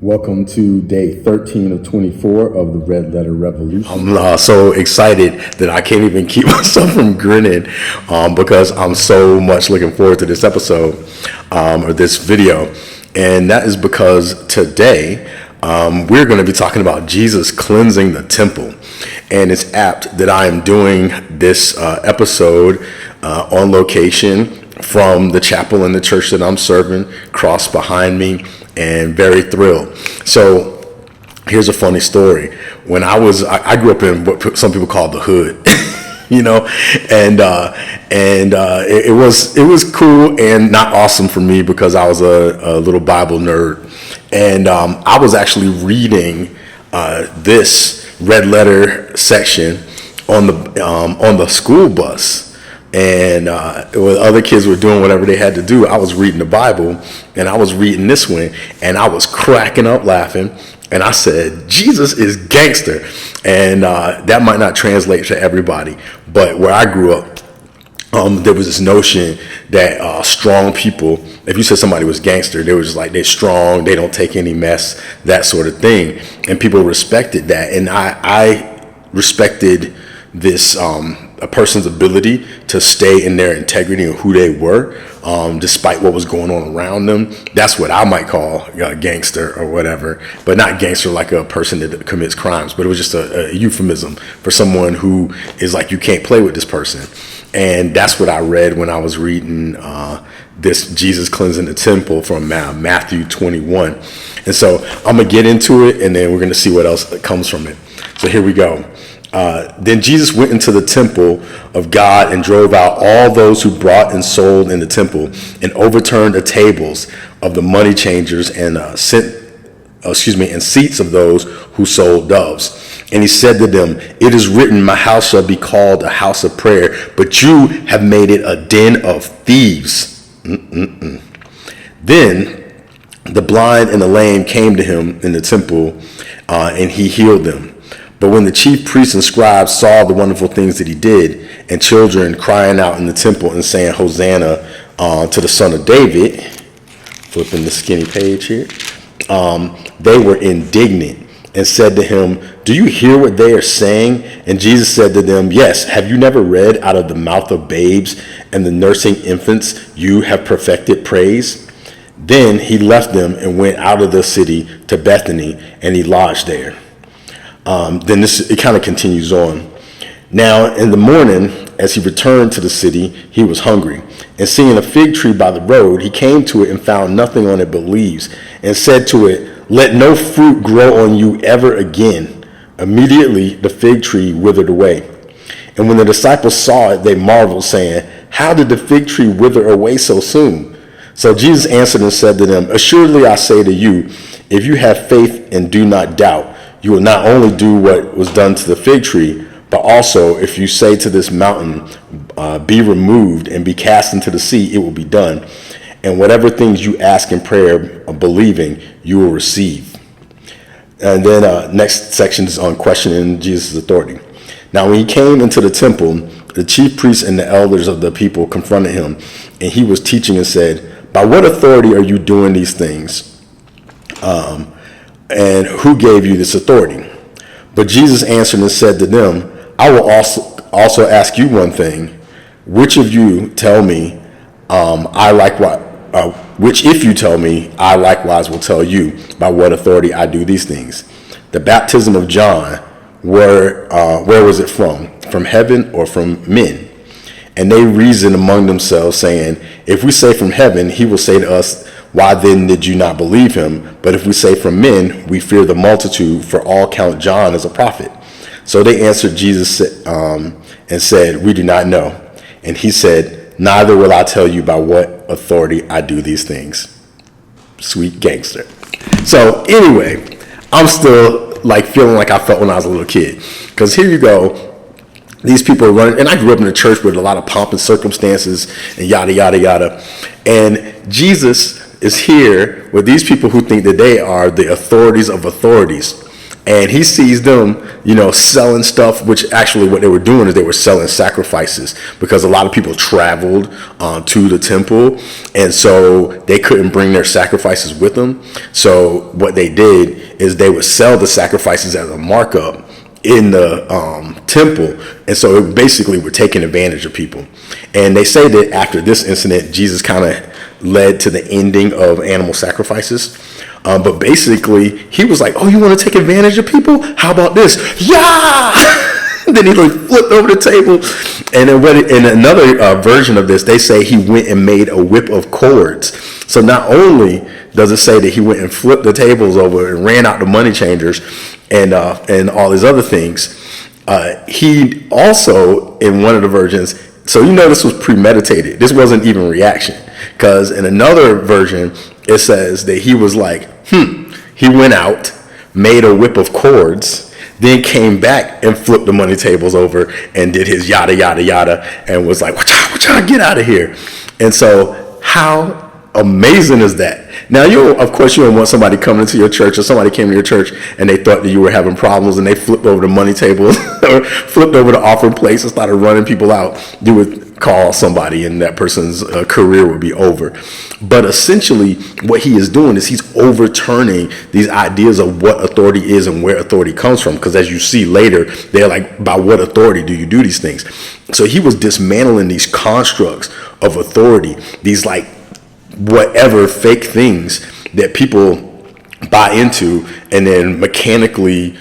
Welcome to day 13 of 24 of the Red Letter Revolution. I'm so excited that I can't even keep myself from grinning because I'm so much looking forward to this episode or this video. And that is because today we're going to be talking about Jesus cleansing the temple. And it's apt that I am doing this episode on location from the chapel in the church that I'm serving, cross behind me, and very thrilled. So here's a funny story. When I grew up in what some people call the hood, you know, and it was cool and not awesome for me because I was a little Bible nerd, and I was actually reading this red letter section on the school bus. And when other kids were doing whatever they had to do, I was reading the Bible, and I was reading this one, and I was cracking up laughing. And I said, Jesus is gangster. And that might not translate to everybody, but where I grew up, there was this notion that strong people, if you said somebody was gangster, they were just like, they're strong, they don't take any mess, that sort of thing. And people respected that. And I respected this a person's ability to stay in their integrity and who they were, despite what was going on around them. That's what I might call a gangster or whatever, but not gangster like a person that commits crimes, but it was just a euphemism for someone who is like, you can't play with this person. And that's what I read when I was reading this Jesus cleansing the temple from Matthew 21. And so I'm gonna get into it, and then we're gonna see what else comes from it. So here we go. Then Jesus went into the temple of God and drove out all those who brought and sold in the temple, and overturned the tables of the money changers and seats of those who sold doves. And he said to them, "It is written, my house shall be called a house of prayer, but you have made it a den of thieves." Then the blind and the lame came to him in the temple, and he healed them. But when the chief priests and scribes saw the wonderful things that he did, and children crying out in the temple and saying, "Hosanna to the Son of David," flipping the skinny page here, they were indignant and said to him, "Do you hear what they are saying?" And Jesus said to them, "Yes, have you never read, out of the mouth of babes and the nursing infants you have perfected praise?" Then he left them and went out of the city to Bethany, and he lodged there. Then it kind of continues on. Now in the morning, as he returned to the city, he was hungry. And seeing a fig tree by the road, he came to it and found nothing on it but leaves, and said to it, "Let no fruit grow on you ever again." Immediately the fig tree withered away. And when the disciples saw it, they marveled, saying, "How did the fig tree wither away so soon?" So Jesus answered and said to them, "Assuredly I say to you, if you have faith and do not doubt, you will not only do what was done to the fig tree, but also if you say to this mountain, be removed and be cast into the sea, it will be done. And whatever things you ask in prayer, believing, you will receive." And then next section is on questioning Jesus' authority. Now when he came into the temple, the chief priests and the elders of the people confronted him, and he was teaching and said, "By what authority are you doing these things? And who gave you this authority?" But Jesus answered and said to them, "I will also ask you one thing. Which if you tell me, I likewise will tell you by what authority I do these things. The baptism of John, where was it from? From heaven or from men?" And they reasoned among themselves, saying, "If we say from heaven, he will say to us, why then did you not believe him? But if we say from men, we fear the multitude, for all count John as a prophet." So they answered Jesus and said, "We do not know." And he said, "Neither will I tell you by what authority I do these things." Sweet gangster. So anyway, I'm still like feeling like I felt when I was a little kid. Because here you go. These people are running, and I grew up in a church with a lot of pomp and circumstances and yada, yada, yada. And Jesus is here with these people who think that they are the authorities of authorities. And he sees them, selling stuff, which actually what they were doing is they were selling sacrifices, because a lot of people traveled to the temple, and so they couldn't bring their sacrifices with them. So what they did is they would sell the sacrifices as a markup in the temple. And so it basically were taking advantage of people. And they say that after this incident, Jesus kind of led to the ending of animal sacrifices. But basically, he was like, oh, you want to take advantage of people? How about this? Yeah! Then he flipped over the table. And then in another version of this, they say he went and made a whip of cords. So not only does it say that he went and flipped the tables over and ran out the money changers and all these other things, he also, in one of the versions, so this was premeditated. This wasn't even reaction. Because in another version, it says that he was like, he went out, made a whip of cords, then came back and flipped the money tables over and did his yada, yada, yada, and was like, watch out, get out of here. And so how amazing is that? Now, of course, you don't want somebody coming into your church, or somebody came to your church and they thought that you were having problems and they flipped over the money tables or flipped over the offering plates and started running people out. You would call somebody and that person's career would be over. But essentially what he is doing is he's overturning these ideas of what authority is and where authority comes from. Because as you see later, they're like, by what authority do you do these things? So he was dismantling these constructs of authority, these whatever fake things that people buy into and then mechanically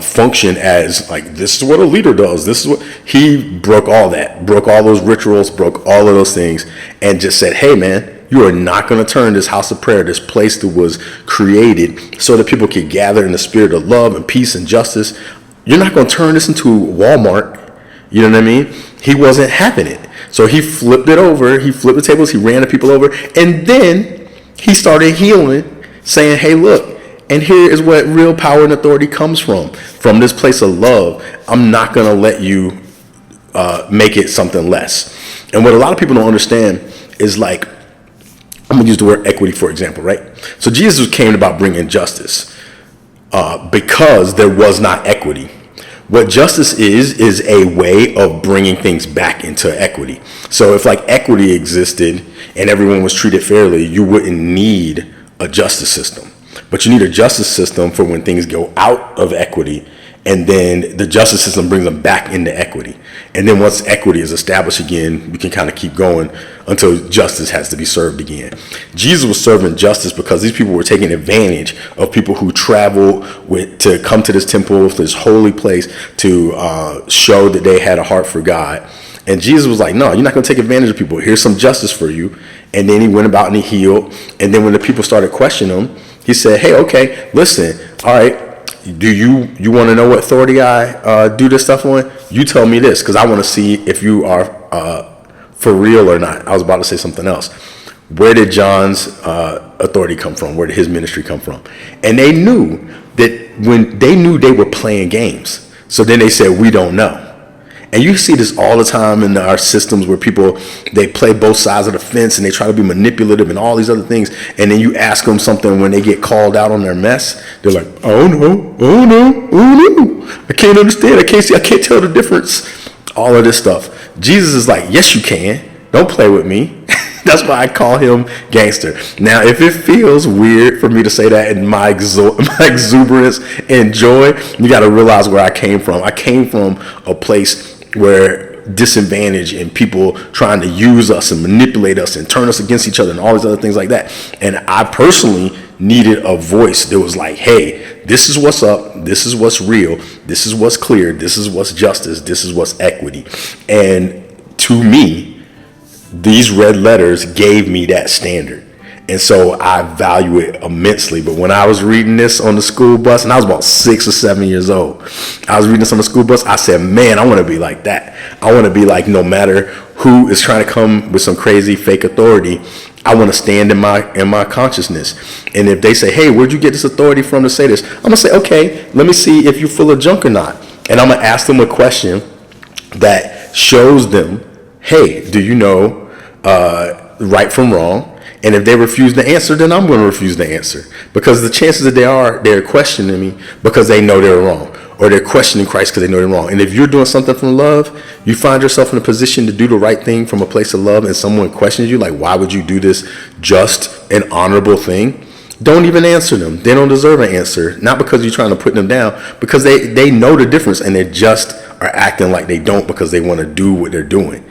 function as this is what a leader does. This is what he broke all those rituals, broke all of those things, and just said, hey man, you are not going to turn this house of prayer, this place that was created so that people could gather in the spirit of love and peace and justice. You're not going to turn this into Walmart. You know what I mean? He wasn't having it. So he flipped it over. He flipped the tables. He ran the people over. And then he started healing, saying, hey, look, and here is what real power and authority comes from this place of love. I'm not going to let you make it something less. And what a lot of people don't understand is I'm going to use the word equity, for example, right? So Jesus came about bringing justice because there was not equity. What justice is a way of bringing things back into equity. So if equity existed and everyone was treated fairly, you wouldn't need a justice system. But you need a justice system for when things go out of equity, and then the justice system brings them back into equity. And then once equity is established again, we can kind of keep going until justice has to be served again. Jesus was serving justice because these people were taking advantage of people who traveled to come to this temple, this holy place, to show that they had a heart for God. And Jesus was like, no, you're not going to take advantage of people. Here's some justice for you. And then he went about and he healed. And then when the people started questioning him, he said, hey, okay, listen, all right, do you want to know what authority I do this stuff on? You tell me this, because I want to see if you are for real or not. I was about to say something else. Where did John's authority come from? Where did his ministry come from? And they knew that when they knew they were playing games. So then they said, we don't know. And you see this all the time in our systems where people, they play both sides of the fence and they try to be manipulative and all these other things. And then you ask them something when they get called out on their mess. They're like, oh no, oh no, oh no. I can't understand. I can't see. I can't tell the difference. All of this stuff. Jesus is like, yes, you can. Don't play with me. That's why I call him gangster. Now, if it feels weird for me to say that in my exuberance and joy, you got to realize where I came from. I came from a place where disadvantage and people trying to use us and manipulate us and turn us against each other and all these other things like that. And I personally needed a voice that was like, hey, this is what's up. This is what's real. This is what's clear. This is what's justice. This is what's equity. And to me, these red letters gave me that standard. And so I value it immensely. But when I was reading this on the school bus, and I was about 6 or 7 years old, I was reading this on the school bus. I said, man, I want to be like that. I want to be like, no matter who is trying to come with some crazy fake authority, I want to stand in my consciousness. And if they say, hey, where'd you get this authority from to say this? I'm going to say, okay, let me see if you're full of junk or not. And I'm going to ask them a question that shows them, hey, do you know right from wrong? And if they refuse to answer, then I'm going to refuse to answer, because the chances that they're questioning me because they know they're wrong, or they're questioning Christ because they know they're wrong. And if you're doing something from love, you find yourself in a position to do the right thing from a place of love, and someone questions you, like, why would you do this just an honorable thing? Don't even answer them. They don't deserve an answer. Not because you're trying to put them down, because they know the difference, and they just are acting like they don't because they want to do what they're doing.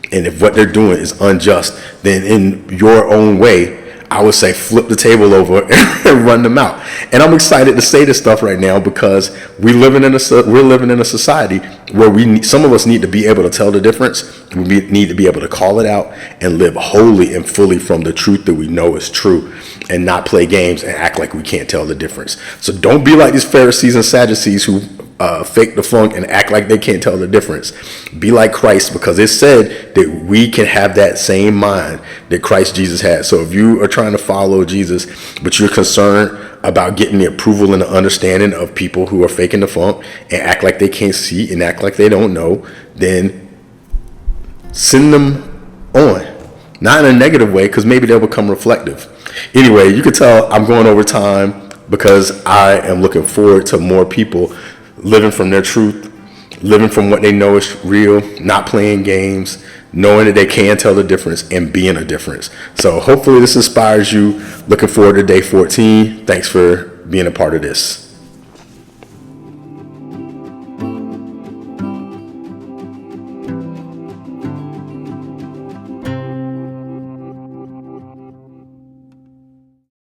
And if what they're doing is unjust, then in your own way, I would say flip the table over and run them out. And I'm excited to say this stuff right now, because we're living in a society where some of us need to be able to tell the difference. We need to be able to call it out and live wholly and fully from the truth that we know is true, and not play games and act like we can't tell the difference. So don't be like these Pharisees and Sadducees who fake the funk and act like they can't tell the difference. Be like Christ, because it said that we can have that same mind that Christ Jesus had. So if you are trying to follow Jesus, but you're concerned about getting the approval and the understanding of people who are faking the funk and act like they can't see and act like they don't know, then send them on. Not in a negative way, because maybe they'll become reflective. Anyway, you can tell I'm going over time, because I am looking forward to more people living from their truth, living from what they know is real, not playing games, knowing that they can tell the difference and being a difference. So hopefully this inspires you. Looking forward to day 14. Thanks for being a part of this.